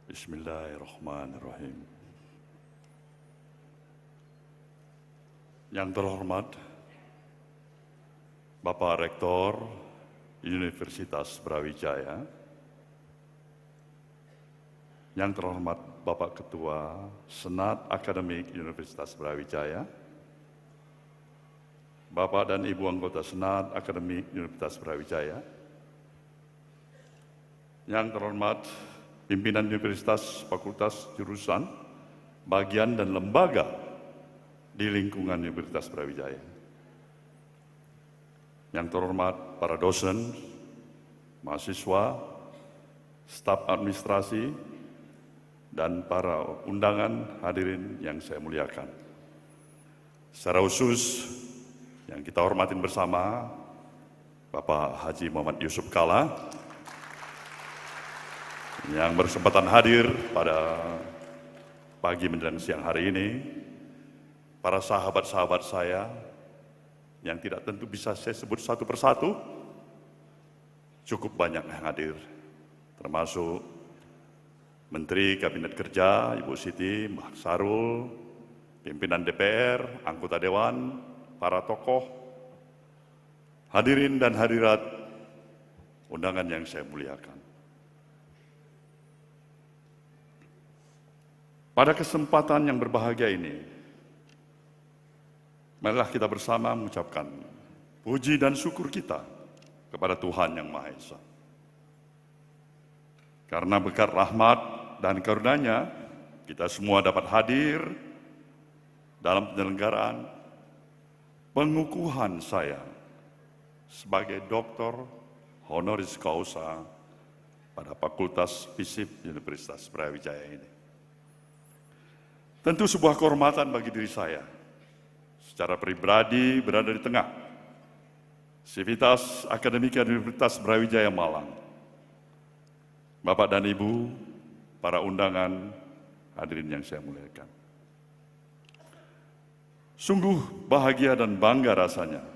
Bismillahirrahmanirrahim. Yang terhormat Bapak Rektor Universitas Brawijaya, yang terhormat Bapak Ketua Senat Akademik Universitas Brawijaya, Bapak dan Ibu anggota Senat Akademik Universitas Brawijaya, yang terhormat pimpinan Universitas, Fakultas, Jurusan, Bagian dan Lembaga di lingkungan Universitas Brawijaya, yang terhormat para dosen, mahasiswa, staf administrasi, dan para undangan hadirin yang saya muliakan. Secara khusus yang kita hormatin bersama Bapak Haji Muhammad Yusuf Kalla yang berkesempatan hadir pada pagi menjelang siang hari ini, para sahabat-sahabat saya yang tidak tentu bisa saya sebut satu persatu, cukup banyak yang hadir, termasuk Menteri Kabinet Kerja, Ibu Siti, Mbak Sarul, pimpinan DPR, anggota Dewan, para tokoh, hadirin dan hadirat undangan yang saya muliakan. Pada kesempatan yang berbahagia ini, marilah kita bersama mengucapkan puji dan syukur kita kepada Tuhan Yang Maha Esa. Karena berkat rahmat dan karunia-Nya, kita semua dapat hadir dalam penyelenggaraan pengukuhan saya sebagai Doktor Honoris Causa pada Fakultas FISIP Universitas Brawijaya ini. Tentu sebuah kehormatan bagi diri saya, secara pribadi berada di tengah Sivitas Akademika Universitas Brawijaya Malang. Bapak dan Ibu, para undangan, hadirin yang saya muliakan. Sungguh bahagia dan bangga rasanya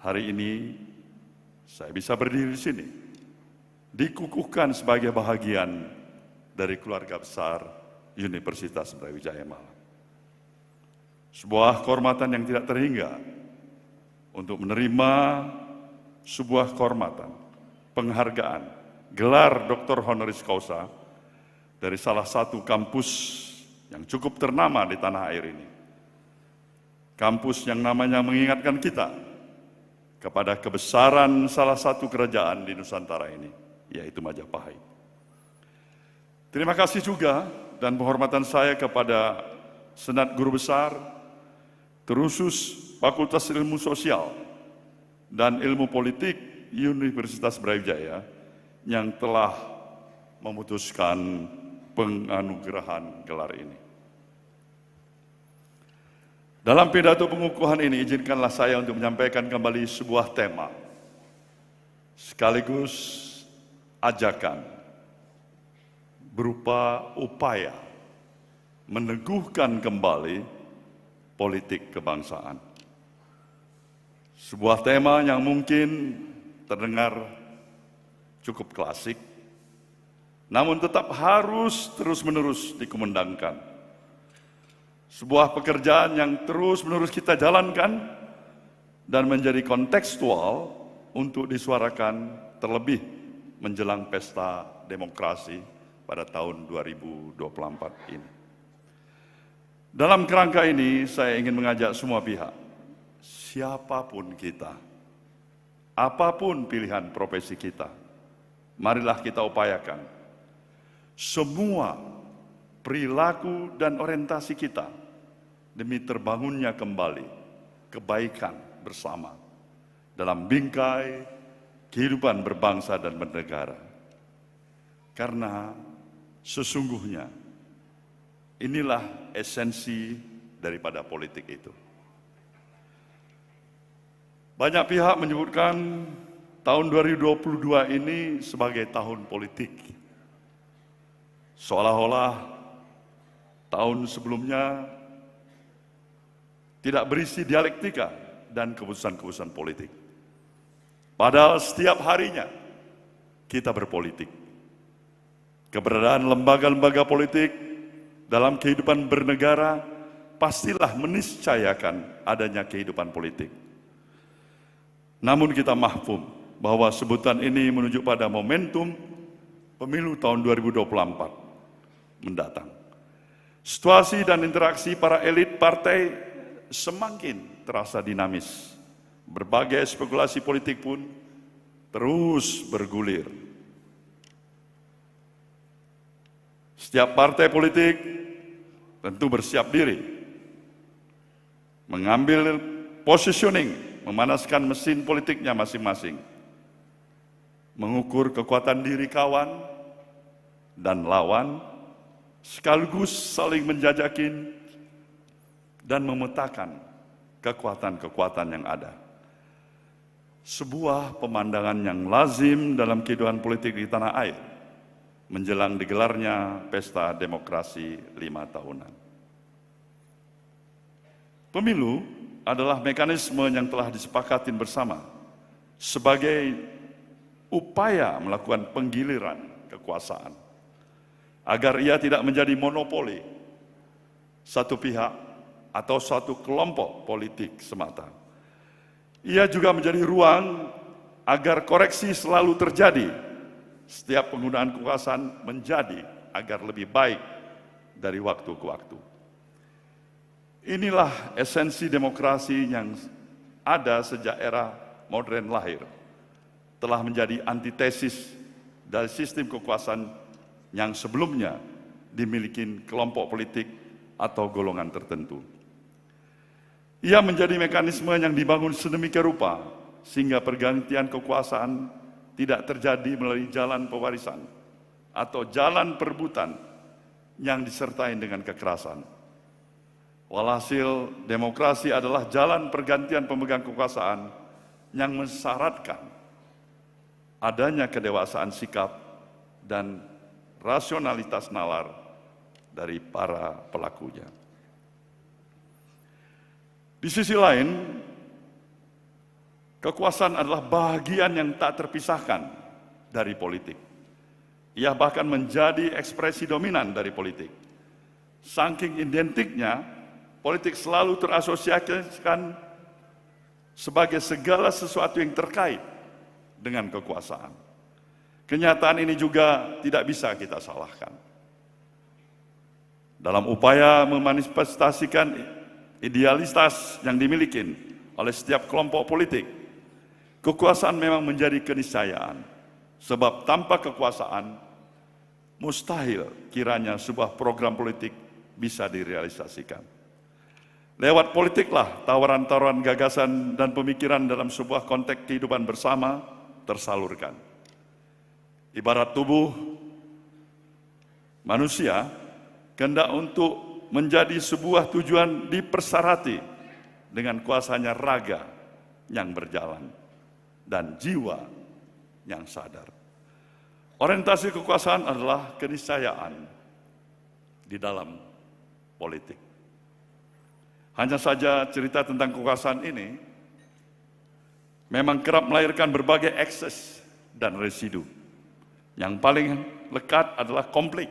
hari ini saya bisa berdiri di sini, dikukuhkan sebagai bahagian dari keluarga besar Universitas Brawijaya Malang. Sebuah kehormatan yang tidak terhingga untuk menerima sebuah kehormatan, penghargaan, gelar Dr. Honoris Causa dari salah satu kampus yang cukup ternama di tanah air ini. Kampus yang namanya mengingatkan kita kepada kebesaran salah satu kerajaan di Nusantara ini, yaitu Majapahit. Terima kasih juga dan penghormatan saya kepada Senat Guru Besar, terusus Fakultas Ilmu Sosial dan Ilmu Politik Universitas Brawijaya yang telah memutuskan penganugerahan gelar ini. Dalam pidato pengukuhan ini, izinkanlah saya untuk menyampaikan kembali sebuah tema, sekaligus ajakan berupa upaya meneguhkan kembali politik kebangsaan. Sebuah tema yang mungkin terdengar cukup klasik, namun tetap harus terus-menerus dikumandangkan. Sebuah pekerjaan yang terus-menerus kita jalankan dan menjadi kontekstual untuk disuarakan terlebih menjelang pesta demokrasi pada tahun 2024 ini. Dalam kerangka ini, saya ingin mengajak semua pihak, siapapun kita, apapun pilihan profesi kita, marilah kita upayakan semua perilaku dan orientasi kita demi terbangunnya kembali kebaikan bersama dalam bingkai kehidupan berbangsa dan bernegara. Karena sesungguhnya inilah esensi daripada politik itu. Banyak pihak menyebutkan tahun 2022 ini sebagai tahun politik. Seolah-olah tahun sebelumnya tidak berisi dialektika dan keputusan-keputusan politik. Padahal setiap harinya kita berpolitik. Keberadaan lembaga-lembaga politik dalam kehidupan bernegara pastilah meniscayakan adanya kehidupan politik. Namun kita mahfum bahwa sebutan ini menuju pada momentum pemilu tahun 2024 mendatang. Situasi dan interaksi para elit partai semakin terasa dinamis. Berbagai spekulasi politik pun terus bergulir. Setiap partai politik tentu bersiap diri mengambil positioning, memanaskan mesin politiknya masing-masing, mengukur kekuatan diri kawan dan lawan, sekaligus saling menjajakin dan memetakan kekuatan-kekuatan yang ada. Sebuah pemandangan yang lazim dalam kehidupan politik di tanah air menjelang digelarnya pesta demokrasi 5 tahunan. Pemilu adalah mekanisme yang telah disepakatin bersama sebagai upaya melakukan penggiliran kekuasaan agar ia tidak menjadi monopoli satu pihak atau satu kelompok politik semata. Ia juga menjadi ruang agar koreksi selalu terjadi. Setiap penggunaan kekuasaan menjadi agar lebih baik dari waktu ke waktu. Inilah esensi demokrasi yang ada sejak era modern lahir. Telah menjadi antitesis dari sistem kekuasaan yang sebelumnya dimiliki kelompok politik atau golongan tertentu. Ia menjadi mekanisme yang dibangun sedemikian rupa sehingga pergantian kekuasaan tidak terjadi melalui jalan pewarisan atau jalan perebutan yang disertai dengan kekerasan. Walhasil, demokrasi adalah jalan pergantian pemegang kekuasaan yang mensyaratkan adanya kedewasaan sikap dan rasionalitas nalar dari para pelakunya. Di sisi lain, kekuasaan adalah bagian yang tak terpisahkan dari politik. Ia bahkan menjadi ekspresi dominan dari politik. Saking identiknya, politik selalu terasosiasikan sebagai segala sesuatu yang terkait dengan kekuasaan. Kenyataan ini juga tidak bisa kita salahkan. Dalam upaya memanifestasikan idealitas yang dimiliki oleh setiap kelompok politik, kekuasaan memang menjadi keniscayaan, sebab tanpa kekuasaan mustahil kiranya sebuah program politik bisa direalisasikan. Lewat politiklah tawaran-tawaran gagasan dan pemikiran dalam sebuah konteks kehidupan bersama tersalurkan. Ibarat tubuh manusia, kehendak untuk menjadi sebuah tujuan dipersarati dengan kuasanya raga yang berjalan dan jiwa yang sadar. Orientasi kekuasaan adalah keniscayaan di dalam politik. Hanya saja cerita tentang kekuasaan ini memang kerap melahirkan berbagai ekses dan residu. Yang paling lekat adalah konflik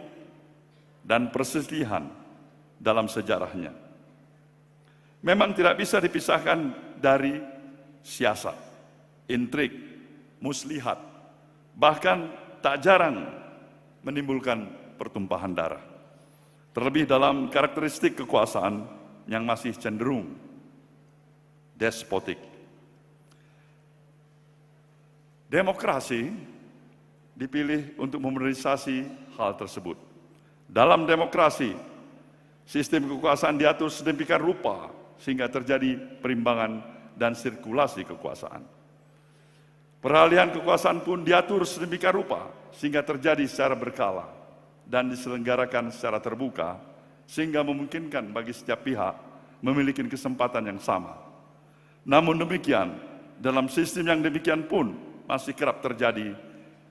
dan perselisihan dalam sejarahnya. Memang tidak bisa dipisahkan dari siasat, intrik, muslihat, bahkan tak jarang menimbulkan pertumpahan darah. Terlebih dalam karakteristik kekuasaan yang masih cenderung despotik. Demokrasi dipilih untuk memodernisasi hal tersebut. Dalam demokrasi, sistem kekuasaan diatur sedemikian rupa sehingga terjadi perimbangan dan sirkulasi kekuasaan. Peralihan kekuasaan pun diatur sedemikian rupa sehingga terjadi secara berkala dan diselenggarakan secara terbuka sehingga memungkinkan bagi setiap pihak memiliki kesempatan yang sama. Namun demikian, dalam sistem yang demikian pun masih kerap terjadi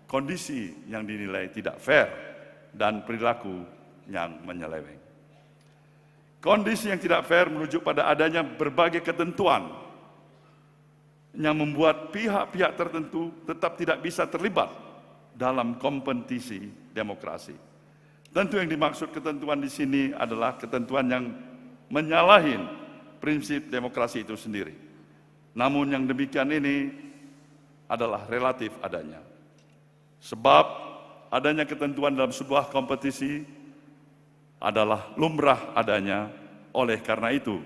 kondisi yang dinilai tidak fair dan perilaku yang menyeleweng. Kondisi yang tidak fair merujuk pada adanya berbagai ketentuan yang membuat pihak-pihak tertentu tetap tidak bisa terlibat dalam kompetisi demokrasi. Tentu yang dimaksud ketentuan di sini adalah ketentuan yang menyalahi prinsip demokrasi itu sendiri. Namun yang demikian ini adalah relatif adanya. Sebab adanya ketentuan dalam sebuah kompetisi adalah lumrah adanya. Oleh karena itu,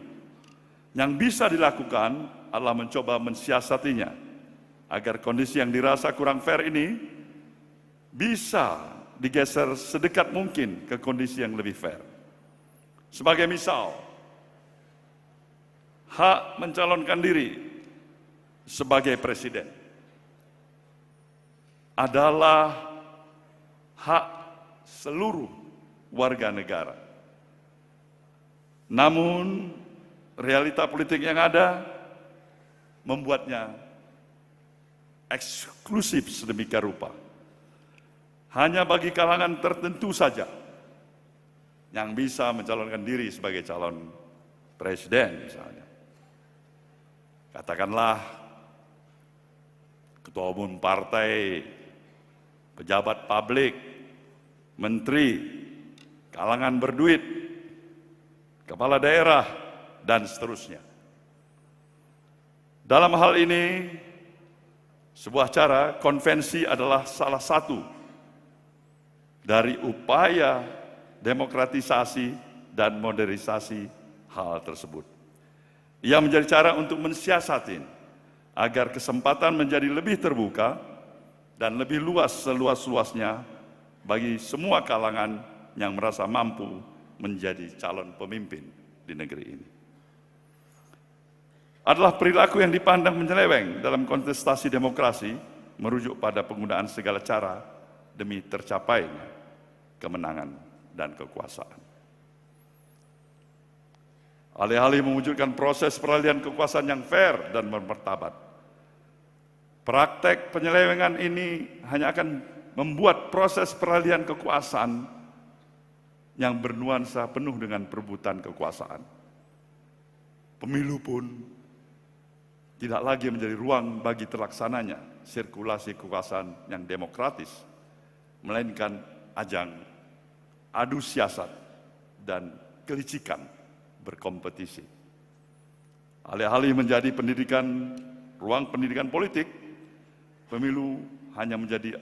yang bisa dilakukan adalah mencoba mensiasatinya agar kondisi yang dirasa kurang fair ini bisa digeser sedekat mungkin ke kondisi yang lebih fair. Sebagai misal, hak mencalonkan diri sebagai presiden adalah hak seluruh warga negara. Namun, realita politik yang ada membuatnya eksklusif sedemikian rupa. Hanya bagi kalangan tertentu saja yang bisa mencalonkan diri sebagai calon presiden misalnya. Katakanlah ketua umum partai, pejabat publik, menteri, kalangan berduit, kepala daerah, dan seterusnya. Dalam hal ini, sebuah cara konvensi adalah salah satu dari upaya demokratisasi dan modernisasi hal tersebut. Ia menjadi cara untuk mensiasati agar kesempatan menjadi lebih terbuka dan lebih luas seluas-luasnya bagi semua kalangan yang merasa mampu menjadi calon pemimpin di negeri ini. Adalah perilaku yang dipandang menyeleweng dalam kontestasi demokrasi, merujuk pada penggunaan segala cara demi tercapainya kemenangan dan kekuasaan. Alih-alih mewujudkan proses peralihan kekuasaan yang fair dan bermartabat, praktek penyelewengan ini hanya akan membuat proses peralihan kekuasaan yang bernuansa penuh dengan perebutan kekuasaan. Pemilu pun tidak lagi menjadi ruang bagi terlaksananya sirkulasi kekuasaan yang demokratis, melainkan ajang adu siasat dan kelicikan berkompetisi. Alih-alih menjadi ruang pendidikan politik, pemilu hanya menjadi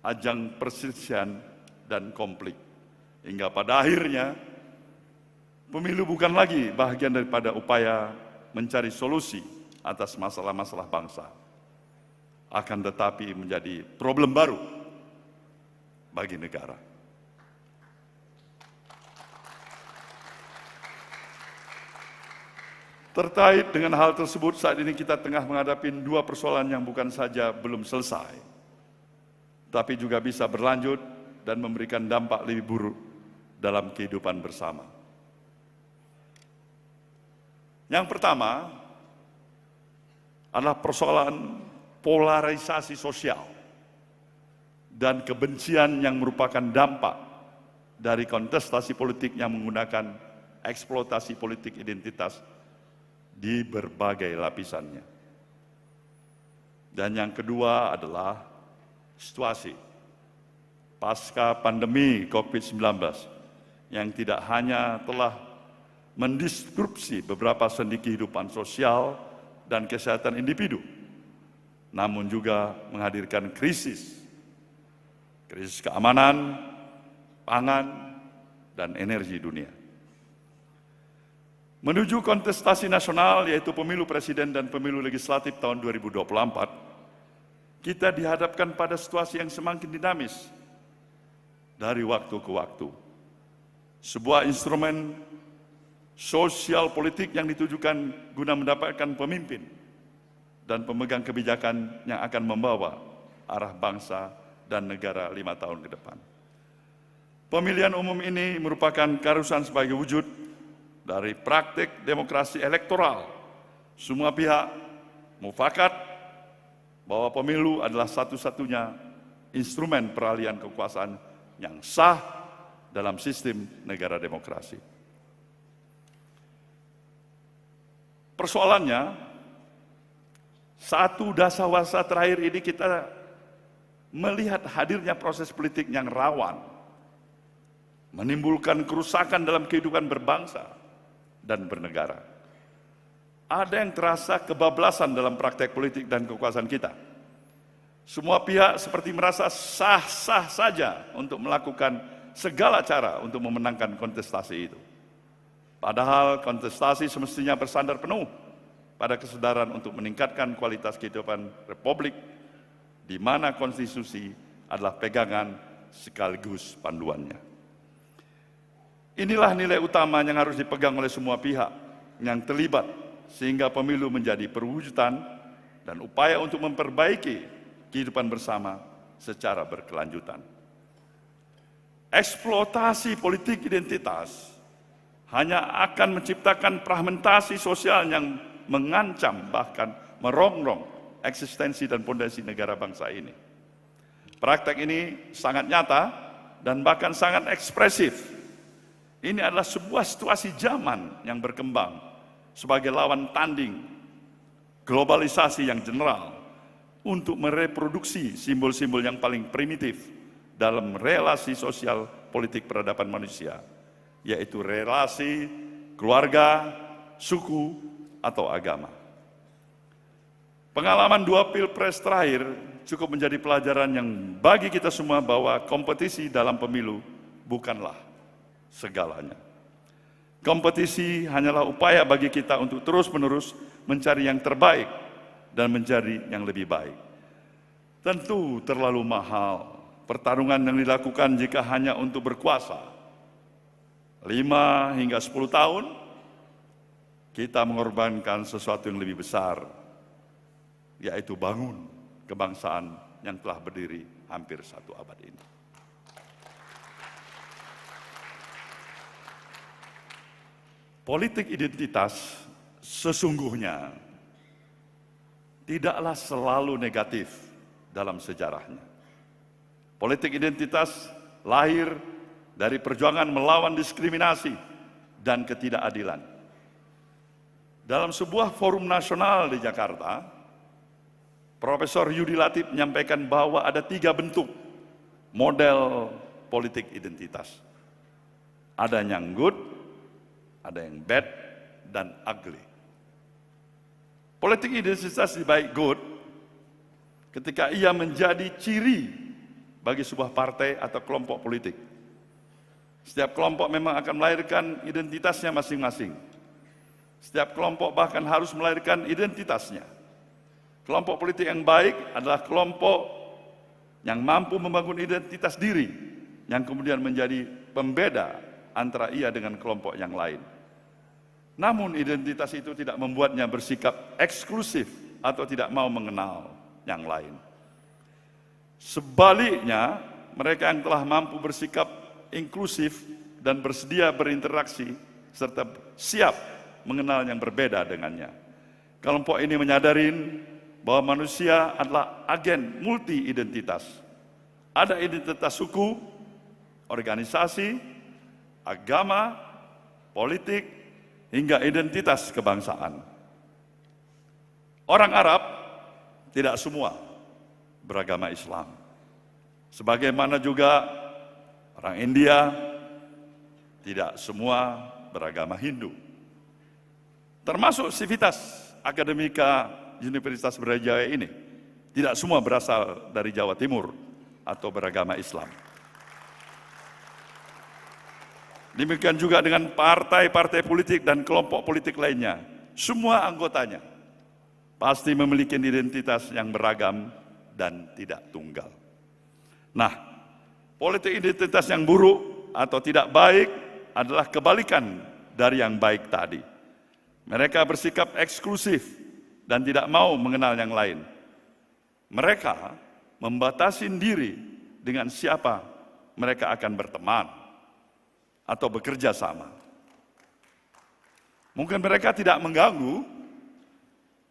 ajang perselisihan dan konflik. Hingga pada akhirnya, pemilu bukan lagi bagian daripada upaya mencari solusi atas masalah-masalah bangsa. Akan tetapi menjadi problem baru bagi negara. Terkait dengan hal tersebut, saat ini kita tengah menghadapi dua persoalan yang bukan saja belum selesai, tapi juga bisa berlanjut dan memberikan dampak lebih buruk dalam kehidupan bersama. Yang pertama adalah persoalan polarisasi sosial dan kebencian yang merupakan dampak dari kontestasi politik yang menggunakan eksploitasi politik identitas di berbagai lapisannya. Dan yang kedua adalah situasi pasca pandemi COVID-19 yang tidak hanya telah mendisrupsi beberapa sendi kehidupan sosial dan kesehatan individu, namun juga menghadirkan krisis keamanan, pangan, dan energi dunia. Menuju kontestasi nasional yaitu pemilu presiden dan pemilu legislatif tahun 2024, kita dihadapkan pada situasi yang semakin dinamis dari waktu ke waktu. Sebuah instrumen sosial politik yang ditujukan guna mendapatkan pemimpin dan pemegang kebijakan yang akan membawa arah bangsa dan negara 5 tahun ke depan. Pemilihan umum ini merupakan keharusan sebagai wujud dari praktik demokrasi elektoral. Semua pihak mufakat bahwa pemilu adalah satu-satunya instrumen peralihan kekuasaan yang sah dalam sistem negara demokrasi. Persoalannya, satu dasawarsa terakhir ini kita melihat hadirnya proses politik yang rawan, menimbulkan kerusakan dalam kehidupan berbangsa dan bernegara. Ada yang terasa kebablasan dalam praktek politik dan kekuasaan kita. Semua pihak seperti merasa sah-sah saja untuk melakukan segala cara untuk memenangkan kontestasi itu. Padahal kontestasi semestinya bersandar penuh pada kesadaran untuk meningkatkan kualitas kehidupan Republik, di mana konstitusi adalah pegangan sekaligus panduannya. Inilah nilai utama yang harus dipegang oleh semua pihak yang terlibat, sehingga pemilu menjadi perwujudan dan upaya untuk memperbaiki kehidupan bersama secara berkelanjutan. Eksploitasi politik identitas hanya akan menciptakan fragmentasi sosial yang mengancam bahkan merongrong eksistensi dan fondasi negara bangsa ini. Praktek ini sangat nyata dan bahkan sangat ekspresif. Ini adalah sebuah situasi zaman yang berkembang sebagai lawan tanding globalisasi yang general untuk mereproduksi simbol-simbol yang paling primitif dalam relasi sosial politik peradaban manusia, yaitu relasi keluarga, suku, atau agama. Pengalaman 2 pilpres terakhir cukup menjadi pelajaran yang bagi kita semua bahwa kompetisi dalam pemilu bukanlah segalanya. Kompetisi hanyalah upaya bagi kita untuk terus-menerus mencari yang terbaik dan mencari yang lebih baik. Tentu terlalu mahal pertarungan yang dilakukan jika hanya untuk berkuasa. 5 hingga 10 tahun, kita mengorbankan sesuatu yang lebih besar, yaitu bangun kebangsaan yang telah berdiri hampir 1 abad ini. Politik identitas sesungguhnya tidaklah selalu negatif dalam sejarahnya. Politik identitas lahir dari perjuangan melawan diskriminasi dan ketidakadilan. Dalam sebuah forum nasional di Jakarta, Profesor Yudi Latif menyampaikan bahwa ada 3 bentuk model politik identitas. Ada yang good, ada yang bad, dan ugly. Politik identitas baik good ketika ia menjadi ciri bagi sebuah partai atau kelompok politik. Setiap kelompok memang akan melahirkan identitasnya masing-masing. Setiap kelompok bahkan harus melahirkan identitasnya. Kelompok politik yang baik adalah kelompok yang mampu membangun identitas diri, yang kemudian menjadi pembeda antara ia dengan kelompok yang lain. Namun identitas itu tidak membuatnya bersikap eksklusif atau tidak mau mengenal yang lain. Sebaliknya, mereka yang telah mampu bersikap inklusif dan bersedia berinteraksi serta siap mengenal yang berbeda dengannya. Kelompok ini menyadari bahwa manusia adalah agen multi-identitas. Ada identitas suku, organisasi, agama, politik, hingga identitas kebangsaan. Orang Arab tidak semua beragama Islam. Sebagaimana juga orang India tidak semua beragama Hindu. Termasuk Civitas Akademika Universitas Brawijaya ini tidak semua berasal dari Jawa Timur atau beragama Islam. Demikian juga dengan partai-partai politik dan kelompok politik lainnya. Semua anggotanya pasti memiliki identitas yang beragam dan tidak tunggal. Nah, politik identitas yang buruk atau tidak baik adalah kebalikan dari yang baik tadi. Mereka bersikap eksklusif dan tidak mau mengenal yang lain. Mereka membatasi diri dengan siapa mereka akan berteman atau bekerja sama. Mungkin mereka tidak mengganggu,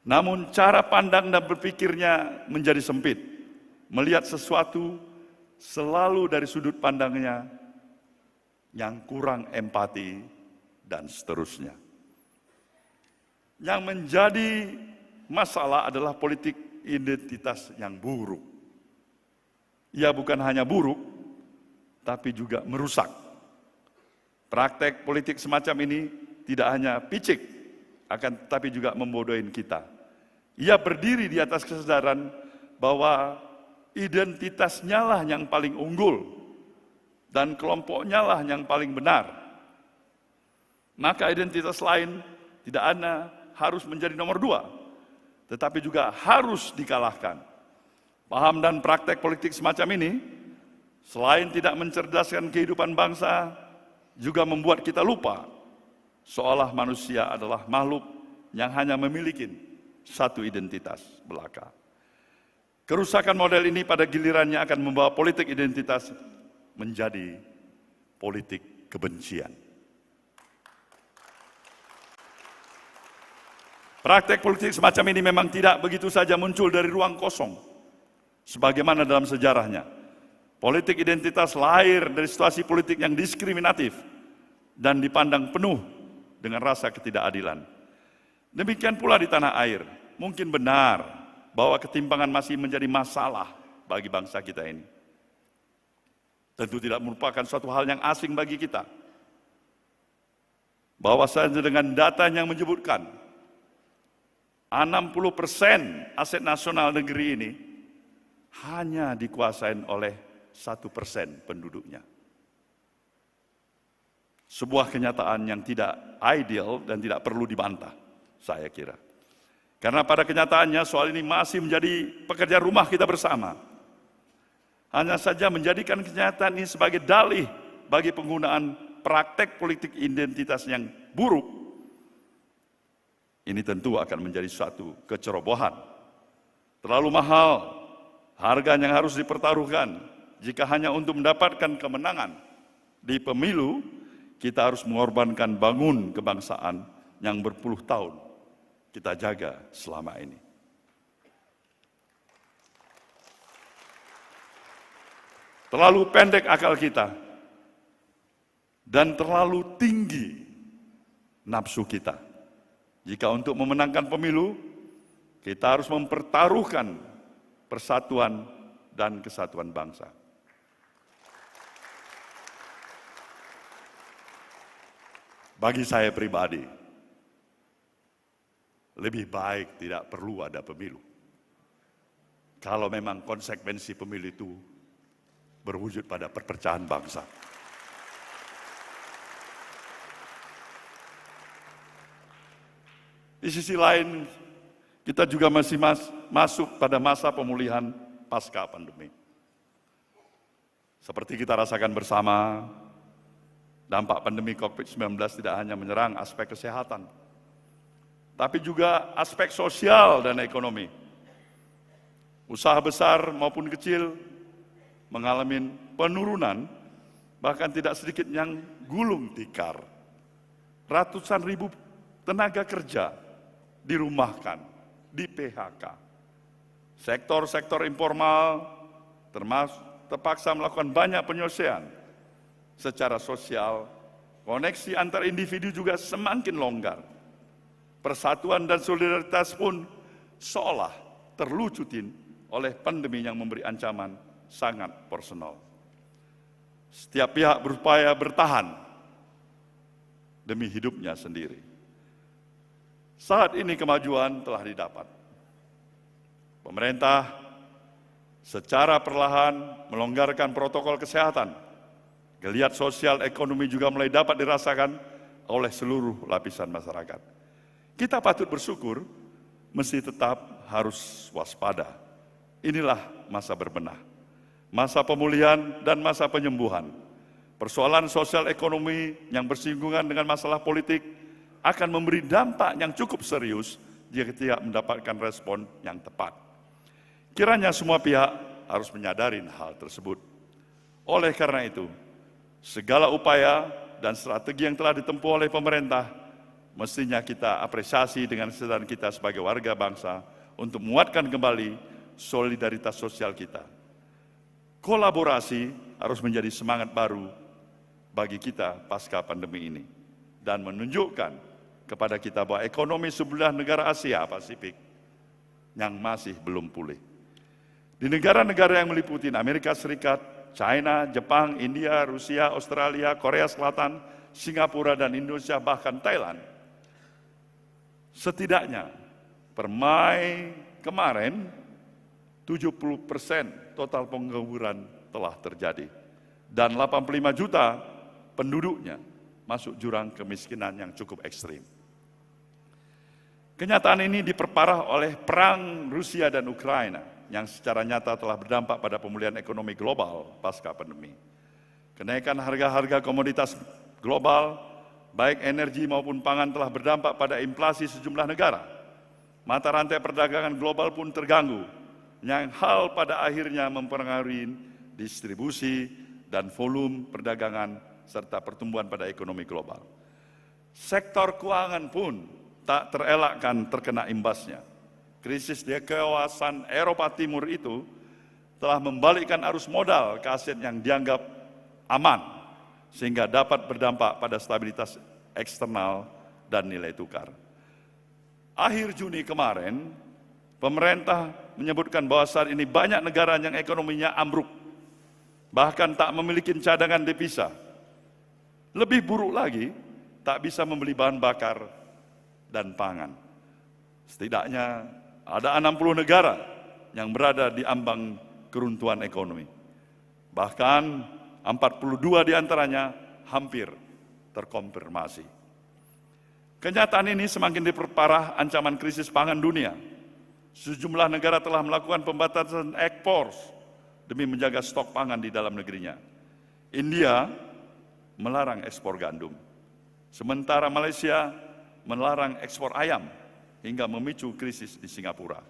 namun cara pandang dan berpikirnya menjadi sempit. Melihat sesuatu selalu dari sudut pandangnya yang kurang empati dan seterusnya. Yang menjadi masalah adalah politik identitas yang buruk. Ia bukan hanya buruk, tapi juga merusak. Praktek politik semacam ini tidak hanya picik, akan tetapi juga membodohin kita. Ia berdiri di atas kesadaran bahwa identitasnya lah yang paling unggul dan kelompoknya lah yang paling benar. Maka identitas lain tidak hanya harus menjadi nomor 2, tetapi juga harus dikalahkan. Paham dan praktek politik semacam ini selain tidak mencerdaskan kehidupan bangsa, juga membuat kita lupa seolah manusia adalah makhluk yang hanya memiliki satu identitas belaka. Kerusakan model ini pada gilirannya akan membawa politik identitas menjadi politik kebencian. Praktek politik semacam ini memang tidak begitu saja muncul dari ruang kosong, sebagaimana dalam sejarahnya. Politik identitas lahir dari situasi politik yang diskriminatif dan dipandang penuh dengan rasa ketidakadilan. Demikian pula di tanah air, mungkin benar bahwa ketimpangan masih menjadi masalah bagi bangsa kita ini. Tentu tidak merupakan suatu hal yang asing bagi kita. Bahwasanya dengan data yang menyebutkan 60% aset nasional negeri ini hanya dikuasai oleh 1% penduduknya. Sebuah kenyataan yang tidak ideal dan tidak perlu dibantah, saya kira. Karena pada kenyataannya soal ini masih menjadi pekerjaan rumah kita bersama. Hanya saja menjadikan kenyataan ini sebagai dalih bagi penggunaan praktek politik identitas yang buruk. Ini tentu akan menjadi suatu kecerobohan. Terlalu mahal, harga yang harus dipertaruhkan. Jika hanya untuk mendapatkan kemenangan di pemilu, kita harus mengorbankan bangun kebangsaan yang berpuluh tahun kita jaga selama ini. Terlalu pendek akal kita dan terlalu tinggi nafsu kita. Jika untuk memenangkan pemilu, kita harus mempertaruhkan persatuan dan kesatuan bangsa. Bagi saya pribadi, lebih baik tidak perlu ada pemilu. Kalau memang konsekuensi pemilu itu berwujud pada perpecahan bangsa. Di sisi lain, kita juga masih masuk pada masa pemulihan pasca pandemi. Seperti kita rasakan bersama, dampak pandemi COVID-19 tidak hanya menyerang aspek kesehatan, tapi juga aspek sosial dan ekonomi. Usaha besar maupun kecil mengalami penurunan, bahkan tidak sedikit yang gulung tikar. Ratusan ribu tenaga kerja dirumahkan, di PHK. Sektor-sektor informal terpaksa melakukan banyak penyelesaian secara sosial, koneksi antar individu juga semakin longgar. Persatuan dan solidaritas pun seolah terlucutin oleh pandemi yang memberi ancaman sangat personal. Setiap pihak berupaya bertahan demi hidupnya sendiri. Saat ini kemajuan telah didapat. Pemerintah secara perlahan melonggarkan protokol kesehatan. Geliat sosial ekonomi juga mulai dapat dirasakan oleh seluruh lapisan masyarakat. Kita patut bersyukur, mesti tetap harus waspada. Inilah masa berbenah, masa pemulihan dan masa penyembuhan. Persoalan sosial ekonomi yang bersinggungan dengan masalah politik akan memberi dampak yang cukup serius jika tidak mendapatkan respon yang tepat. Kiranya semua pihak harus menyadari hal tersebut. Oleh karena itu, segala upaya dan strategi yang telah ditempuh oleh pemerintah mestinya kita apresiasi dengan kesadaran kita sebagai warga bangsa untuk menguatkan kembali solidaritas sosial kita. Kolaborasi harus menjadi semangat baru bagi kita pasca pandemi ini dan menunjukkan kepada kita bahwa ekonomi sebelah negara Asia Pasifik yang masih belum pulih. Di negara-negara yang meliputi Amerika Serikat, China, Jepang, India, Rusia, Australia, Korea Selatan, Singapura, dan Indonesia, bahkan Thailand, setidaknya per Mei kemarin 70% total pengangguran telah terjadi dan 85 juta penduduknya masuk jurang kemiskinan yang cukup ekstrim. Kenyataan ini diperparah oleh perang Rusia dan Ukraina yang secara nyata telah berdampak pada pemulihan ekonomi global pasca pandemi. Kenaikan harga-harga komoditas global, baik energi maupun pangan, telah berdampak pada inflasi sejumlah negara. Mata rantai perdagangan global pun terganggu, yang hal pada akhirnya mempengaruhi distribusi dan volume perdagangan serta pertumbuhan pada ekonomi global. Sektor keuangan pun tak terelakkan terkena imbasnya. Krisis di kawasan Eropa Timur itu telah membalikkan arus modal ke aset yang dianggap aman, sehingga dapat berdampak pada stabilitas eksternal dan nilai tukar. Akhir Juni kemarin, pemerintah menyebutkan bahwa saat ini banyak negara yang ekonominya ambruk, bahkan tak memiliki cadangan devisa. Lebih buruk lagi, tak bisa membeli bahan bakar dan pangan. Setidaknya ada 60 negara yang berada di ambang keruntuhan ekonomi. Bahkan 42 diantaranya hampir terkonfirmasi. Kenyataan ini semakin diperparah ancaman krisis pangan dunia. Sejumlah negara telah melakukan pembatasan ekspor demi menjaga stok pangan di dalam negerinya. India melarang ekspor gandum, sementara Malaysia melarang ekspor ayam hingga memicu krisis di Singapura.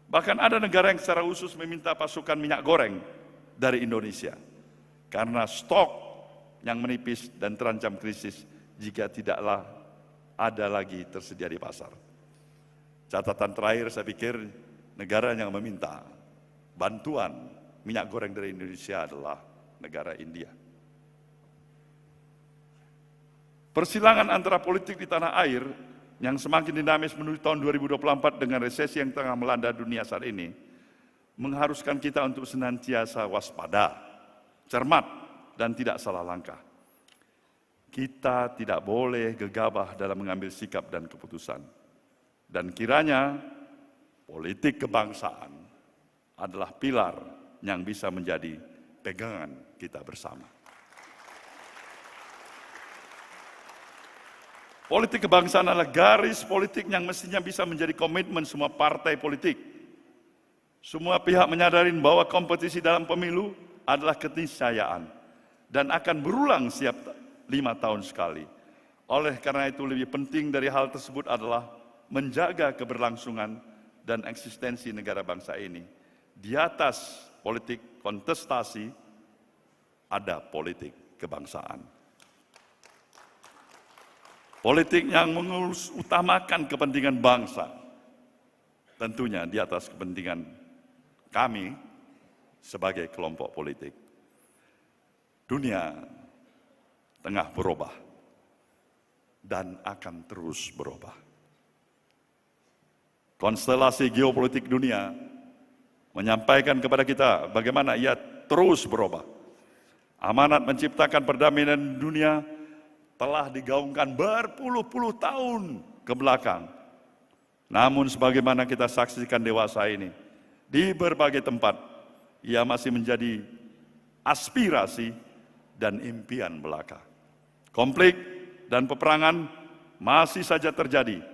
Bahkan ada negara yang secara khusus meminta pasokan minyak goreng dari Indonesia karena stok yang menipis dan terancam krisis jika tidaklah ada lagi tersedia di pasar. Catatan terakhir, saya pikir negara yang meminta bantuan minyak goreng dari Indonesia adalah negara India. Persilangan antara politik di tanah air yang semakin dinamis menuju tahun 2024 dengan resesi yang tengah melanda dunia saat ini, mengharuskan kita untuk senantiasa waspada, cermat, dan tidak salah langkah. Kita tidak boleh gegabah dalam mengambil sikap dan keputusan. Dan kiranya politik kebangsaan adalah pilar yang bisa menjadi pegangan kita bersama. Politik kebangsaan adalah garis politik yang mestinya bisa menjadi komitmen semua partai politik. Semua pihak menyadari bahwa kompetisi dalam pemilu adalah keniscayaan dan akan berulang setiap 5 tahun sekali. Oleh karena itu lebih penting dari hal tersebut adalah menjaga keberlangsungan dan eksistensi negara bangsa ini. Di atas politik kontestasi ada politik kebangsaan. Politik yang mengutamakan kepentingan bangsa, tentunya di atas kepentingan kami sebagai kelompok politik. Dunia tengah berubah dan akan terus berubah. Konstelasi geopolitik dunia menyampaikan kepada kita bagaimana ia terus berubah. Amanat menciptakan perdamaian dunia telah digaungkan berpuluh-puluh tahun ke belakang. Namun sebagaimana kita saksikan dewasa ini, di berbagai tempat, ia masih menjadi aspirasi dan impian belaka. Konflik dan peperangan masih saja terjadi,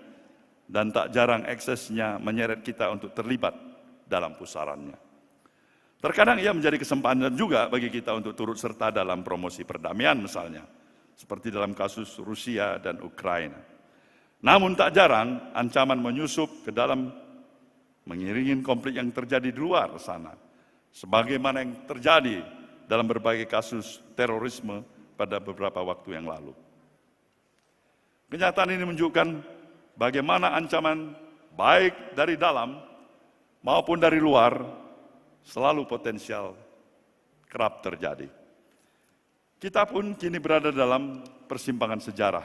dan tak jarang eksesnya menyeret kita untuk terlibat dalam pusarannya. Terkadang ia menjadi kesempatan juga bagi kita untuk turut serta dalam promosi perdamaian misalnya, seperti dalam kasus Rusia dan Ukraina. Namun tak jarang ancaman menyusup ke dalam mengiringi konflik yang terjadi di luar sana, sebagaimana yang terjadi dalam berbagai kasus terorisme pada beberapa waktu yang lalu. Kenyataan ini menunjukkan bagaimana ancaman baik dari dalam maupun dari luar selalu potensial kerap terjadi. Kita pun kini berada dalam persimpangan sejarah.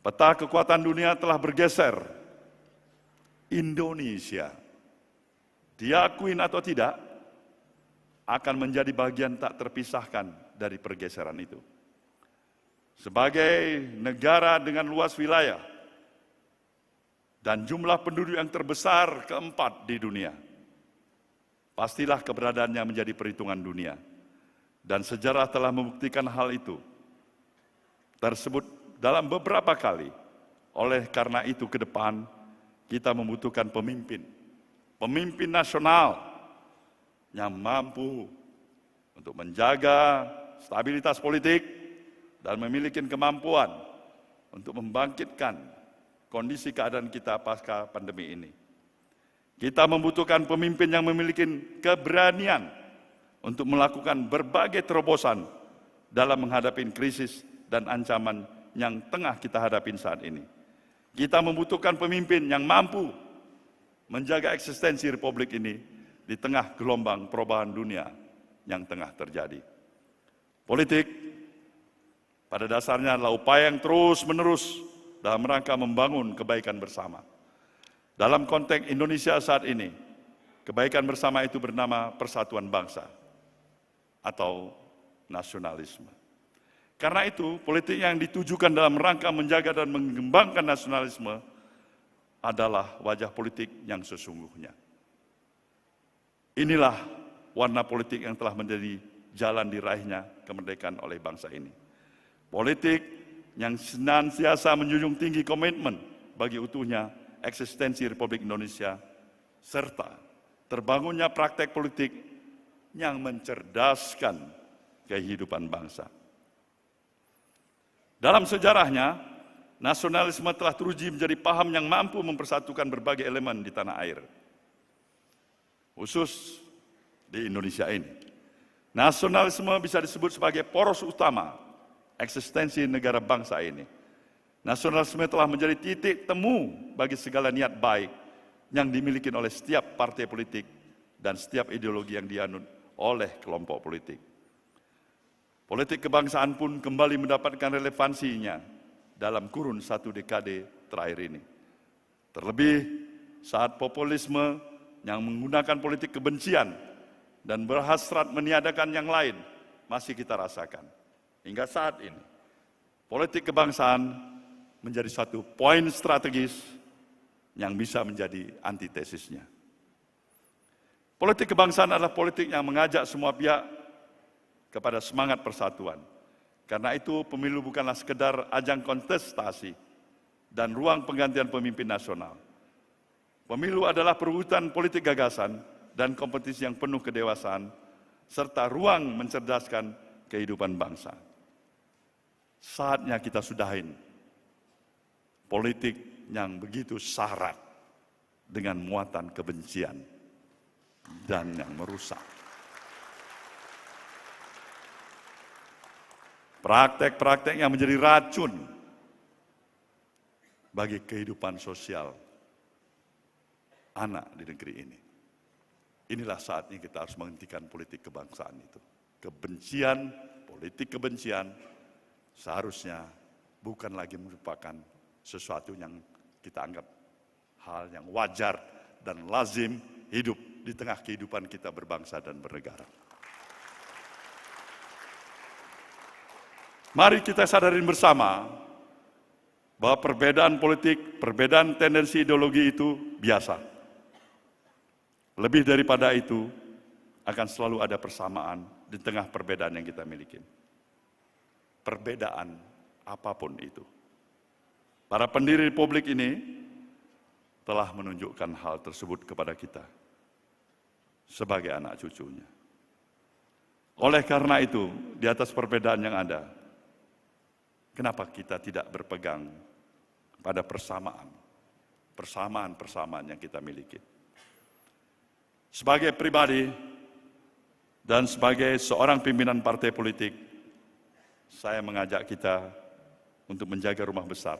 Peta kekuatan dunia telah bergeser. Indonesia diakuin atau tidak, akan menjadi bagian tak terpisahkan dari pergeseran itu. Sebagai negara dengan luas wilayah dan jumlah penduduk yang terbesar keempat di dunia, pastilah keberadaannya menjadi perhitungan dunia. Dan sejarah telah membuktikan hal itu tersebut dalam beberapa kali. Oleh karena itu ke depan kita membutuhkan pemimpin nasional yang mampu untuk menjaga stabilitas politik dan memiliki kemampuan untuk membangkitkan kondisi keadaan kita pasca pandemi ini. Kita membutuhkan pemimpin yang memiliki keberanian untuk melakukan berbagai terobosan dalam menghadapi krisis dan ancaman yang tengah kita hadapi saat ini. Kita membutuhkan pemimpin yang mampu menjaga eksistensi Republik ini di tengah gelombang perubahan dunia yang tengah terjadi. Politik pada dasarnya adalah upaya yang terus-menerus dalam rangka membangun kebaikan bersama. Dalam konteks Indonesia saat ini, kebaikan bersama itu bernama persatuan bangsa atau nasionalisme. Karena itu, politik yang ditujukan dalam rangka menjaga dan mengembangkan nasionalisme adalah wajah politik yang sesungguhnya. Inilah warna politik yang telah menjadi jalan diraihnya kemerdekaan oleh bangsa ini. Politik yang senantiasa menjunjung tinggi komitmen bagi utuhnya eksistensi Republik Indonesia, serta terbangunnya praktek politik yang mencerdaskan kehidupan bangsa. Dalam sejarahnya, nasionalisme telah teruji menjadi paham yang mampu mempersatukan berbagai elemen di tanah air, khusus di Indonesia ini. Nasionalisme bisa disebut sebagai poros utama eksistensi negara bangsa ini. Nasionalisme telah menjadi titik temu bagi segala niat baik yang dimiliki oleh setiap partai politik dan setiap ideologi yang dianut oleh kelompok politik. Politik kebangsaan pun kembali mendapatkan relevansinya dalam kurun 1 dekade terakhir ini. Terlebih saat populisme yang menggunakan politik kebencian dan berhasrat meniadakan yang lain masih kita rasakan. Hingga saat ini, politik kebangsaan menjadi satu poin strategis yang bisa menjadi antitesisnya. Politik kebangsaan adalah politik yang mengajak semua pihak kepada semangat persatuan. Karena itu pemilu bukanlah sekedar ajang kontestasi dan ruang penggantian pemimpin nasional. Pemilu adalah perwujudan politik gagasan dan kompetisi yang penuh kedewasaan, serta ruang mencerdaskan kehidupan bangsa. Saatnya kita sudahin politik yang begitu syarat dengan muatan kebencian dan yang merusak. Praktek-praktek yang menjadi racun bagi kehidupan sosial anak di negeri ini. Inilah saatnya kita harus menghentikan politik kebangsaan itu. Kebencian, politik kebencian seharusnya bukan lagi merupakan sesuatu yang kita anggap hal yang wajar dan lazim hidup di tengah kehidupan kita berbangsa dan bernegara. Mari kita sadarin bersama bahwa perbedaan politik, perbedaan tendensi ideologi itu biasa. Lebih daripada itu, akan selalu ada persamaan di tengah perbedaan yang kita miliki. Perbedaan apapun itu. Para pendiri republik ini telah menunjukkan hal tersebut kepada kita sebagai anak cucunya. Oleh karena itu, di atas perbedaan yang ada, kenapa kita tidak berpegang pada persamaan yang kita miliki. Sebagai pribadi dan sebagai seorang pimpinan partai politik, saya mengajak kita untuk menjaga rumah besar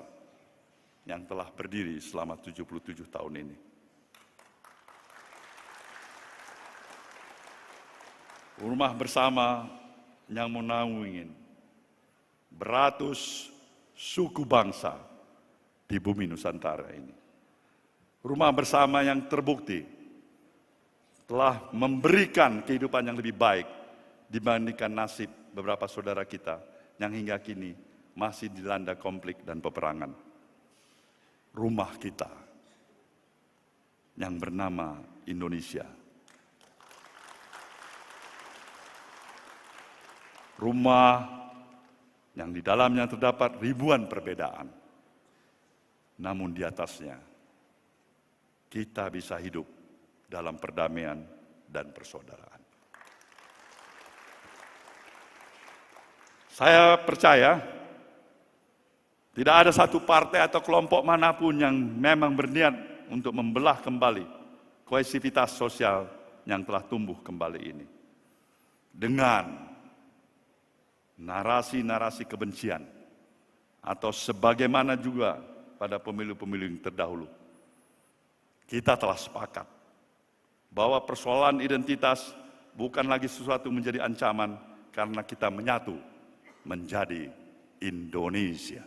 yang telah berdiri selama 77 tahun ini. Rumah bersama yang menaungi beratus suku bangsa di bumi Nusantara ini. Rumah bersama yang terbukti telah memberikan kehidupan yang lebih baik dibandingkan nasib beberapa saudara kita yang hingga kini masih dilanda konflik dan peperangan. Rumah kita yang bernama Indonesia. Rumah yang di dalamnya terdapat ribuan perbedaan. Namun di atasnya kita bisa hidup dalam perdamaian dan persaudaraan. Saya percaya tidak ada satu partai atau kelompok manapun yang memang berniat untuk membelah kembali kohesivitas sosial yang telah tumbuh kembali ini. Dengan narasi-narasi kebencian atau sebagaimana juga pada pemilu-pemilu yang terdahulu. Kita telah sepakat bahwa persoalan identitas bukan lagi sesuatu menjadi ancaman karena kita menyatu menjadi Indonesia.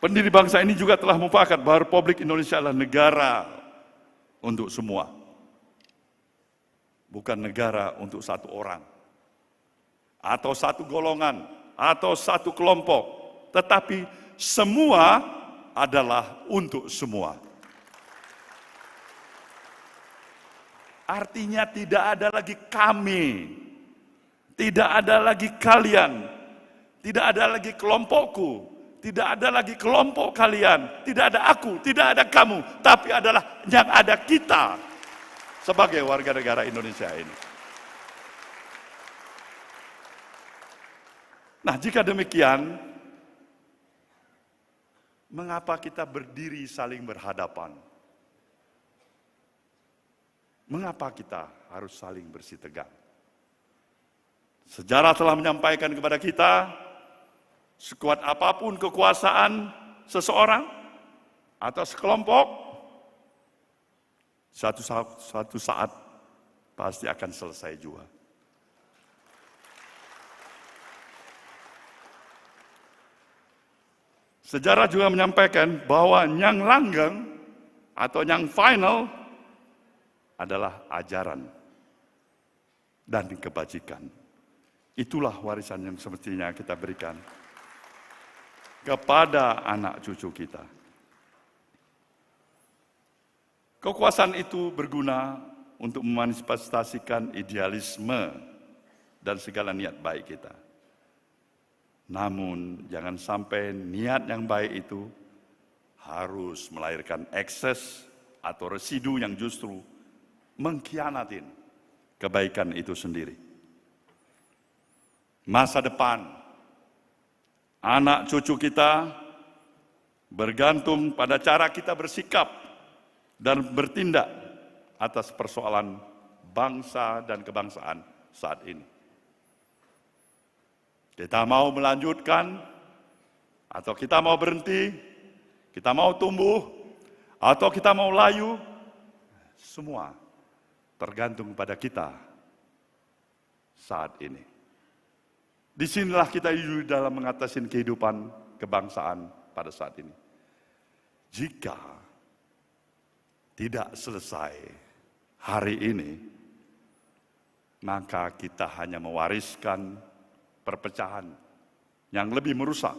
Pendiri bangsa ini juga telah mufakat bahwa Republik Indonesia adalah negara untuk semua. Bukan negara untuk satu orang, atau satu golongan, atau satu kelompok, tetapi semua adalah untuk semua. Artinya tidak ada lagi kami, tidak ada lagi kalian, tidak ada lagi kelompokku, tidak ada lagi kelompok kalian, tidak ada aku, tidak ada kamu, tapi adalah yang ada kita sebagai warga negara Indonesia ini. Nah, jika demikian, mengapa kita berdiri saling berhadapan? Mengapa kita harus saling bersitegang? Sejarah telah menyampaikan kepada kita, sekuat apapun kekuasaan seseorang atau sekelompok, suatu saat pasti akan selesai juga. Sejarah juga menyampaikan bahwa yang langgeng atau yang final adalah ajaran dan kebajikan. Itulah warisan yang semestinya kita berikan kepada anak cucu kita. Kekuasaan itu berguna untuk memanifestasikan idealisme dan segala niat baik kita. Namun jangan sampai niat yang baik itu harus melahirkan ekses atau residu yang justru mengkhianatin kebaikan itu sendiri. Masa depan anak cucu kita bergantung pada cara kita bersikap dan bertindak atas persoalan bangsa dan kebangsaan saat ini. Kita mau melanjutkan, atau kita mau berhenti, kita mau tumbuh, atau kita mau layu, semua tergantung pada kita saat ini. Disinilah kita hidup dalam mengatasi kehidupan kebangsaan pada saat ini. Jika tidak selesai hari ini, maka kita hanya mewariskan perpecahan yang lebih merusak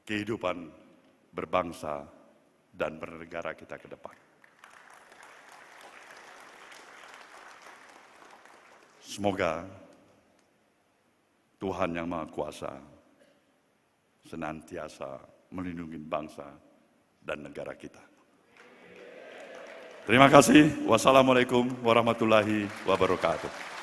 kehidupan berbangsa dan bernegara kita ke depan. Semoga Tuhan Yang Maha Kuasa senantiasa melindungi bangsa dan negara kita. Terima kasih. Wassalamualaikum warahmatullahi wabarakatuh.